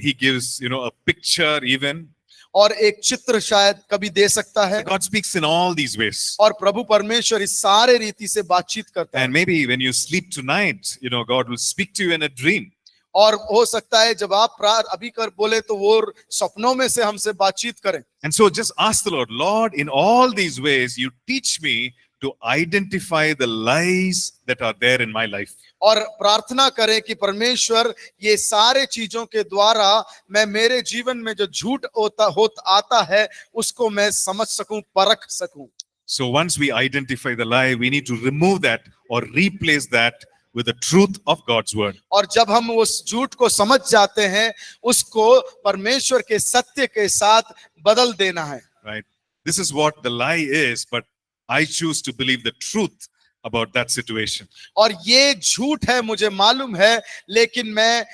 He gives, a picture even. और एक चित्र शायद कभी दे सकता है। God speaks in all these ways. और प्रभु परमेश्वर इस सारे रीति से बातचीत करता है। And maybe when you sleep tonight, God will speak to you in a dream. और हो सकता है जब आप अभी कर बोले तो वो सपनों में से हमसे बातचीत करें। And so just ask the Lord, Lord, in all these ways, you teach me to identify the lies that are there in my life. और प्रार्थना करें कि परमेश्वर ये सारे चीजों के द्वारा मैं मेरे जीवन में जो झूठ आता है उसको मैं समझ सकूं, परख सकूं। So once we identify the lie, we need to remove that or replace that with the truth of God's word. और जब हम उस झूठ को समझ जाते हैं उसको परमेश्वर के सत्य के साथ बदल देना है। Right? This is what the lie is, but I choose to believe the truth about that situation. और ये झूठ है मुझे मालूम है, लेकिन मैं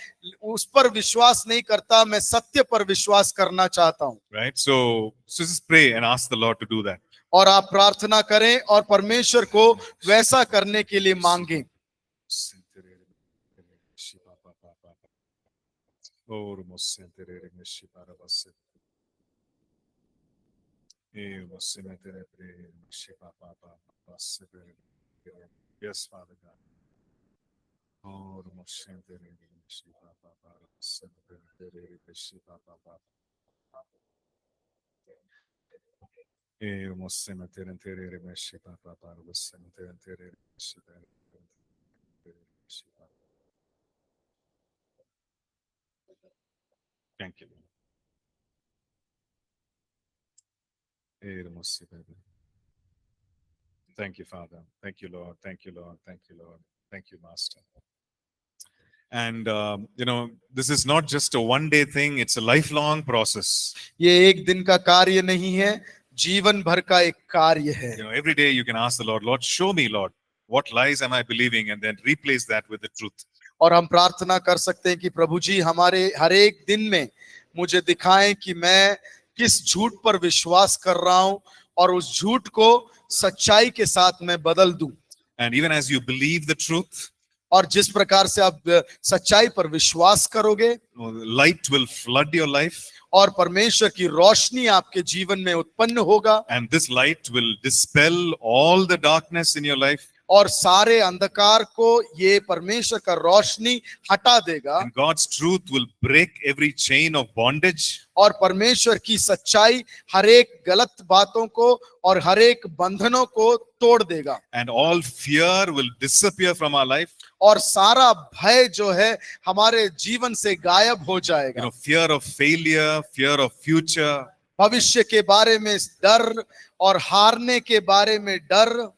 उस पर विश्वास नहीं करता, मैं सत्य पर विश्वास करना चाहता हूं। Right? So just pray and ask the Lord to do that. और आप प्रार्थना करें और परमेश्वर को वैसा करने के लिए मांगें। Yes, Father God. Thank you. Thank you, Father. Thank you, Lord. Thank you, Lord. Thank you, Lord. Thank you, Master. And, this is not just a one-day thing. It's a lifelong process. ये एक दिन का कार्य नहीं है, जीवन भर का एक कार्य है। Every day you can ask the Lord, Lord, show me, Lord, what lies am I believing? And then replace that with the truth. और हम प्रार्थना कर सकते हैं कि प्रभु जी हमारे हर एक दिन में मुझे दिखाएं कि मैं किस झूठ पर विश्वास कर रहा हूं और उस झूठ को सच्चाई के साथ मैं बदल दूं। And even as you believe the truth, और जिस प्रकार से आप सच्चाई पर विश्वास करोगे, light will flood your life. और परमेश्वर की रोशनी आपके जीवन में उत्पन्न होगा। And this light will dispel all the darkness in your life. और सारे अंधकार को ये परमेश्वर का रोशनी हटा देगा। And God's truth will break every chain of bondage. और परमेश्वर की सच्चाई हर एक गलत बातों को और हर एक बंधनों को तोड़ देगा। And all fear will disappear from our life. और सारा भय जो है हमारे जीवन से गायब हो जाएगा। Fear of failure, fear of future. भविष्य के बारे में डर और हारने के बारे में डर,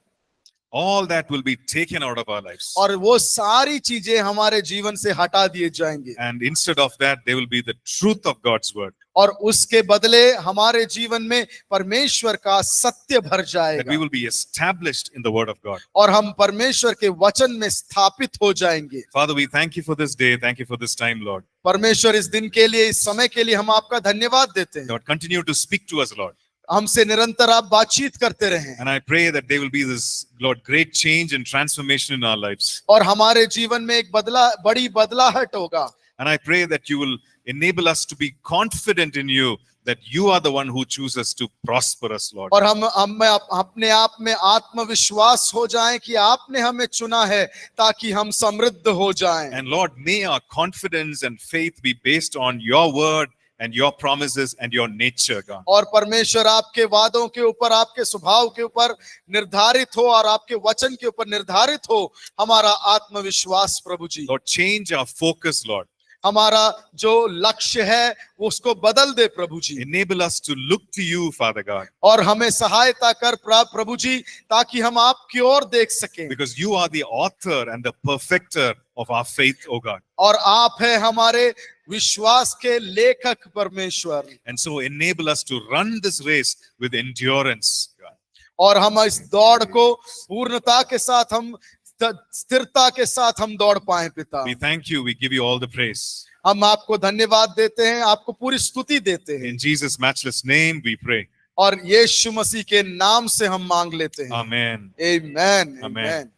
all that will be taken out of our lives. और वो सारी चीजें हमारे जीवन से हटा दिए जाएंगे। And instead of that, there will be the truth of God's word. और उसके बदले हमारे जीवन में परमेश्वर का सत्य भर That जाएगा। we will be established in the word of God. और हम परमेश्वर के वचन में स्थापित हो जाएंगे। Father, we thank you for this day. Thank you for this time, Lord. परमेश्वर इस दिन के लिए, इस समय के लिए हम आपका धन्यवाद देते हैं। Lord, continue to speak to us, Lord. हमसे निरंतर आप बातचीत करते रहें। And I pray that there will be this, Lord, great change and transformation in our lives. और हमारे जीवन में एक बड़ी बदलाहट होगा। And I pray that you will enable us to be confident in you that you are the one who chooses to prosper us, Lord. और हम अपने आप में आत्मविश्वास हो जाएं कि आपने हमें चुना है ताकि हम समृद्ध हो जाएं। And Lord, may our confidence and faith be based on your word and your promises and your nature, God. और परमेश्वर आपके वादों के ऊपर, आपके स्वभाव के ऊपर निर्धारित हो और आपके वचन के ऊपर निर्धारित हो हमारा आत्मविश्वास प्रभु जी। Lord, change our focus, Lord. हमारा जो लक्ष्य है वो उसको बदल दे प्रभु जी। Enable us to look to you, Father God, और हमें सहायता कर प्रभु जी ताकि हम आपकी ओर देख सकें, because you are the author and the perfecter of our faith, O God. और आप है हमारे विश्वास के लेखक परमेश्वर। And so enable us to run this race with endurance, God. और हम इस दौड़ को पूर्णता के साथ, हम स्थिरता के साथ हम दौड़ पाए पिता। We thank you. We give you all the praise. हम आपको धन्यवाद देते हैं, आपको पूरी स्तुति देते हैं, In Jesus' matchless name we pray. और यीशु मसीह के नाम से हम मांग लेते हैं। Amen. आमीन, Amen. आमीन।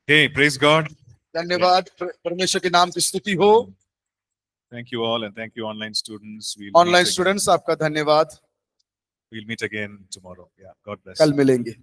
Hey, praise God. धन्यवाद, परमेश्वर के नाम की स्तुति हो। Thank you all, and thank you online students. Online students आपका धन्यवाद। We'll meet again tomorrow. Yeah, God bless. कल मिलेंगे।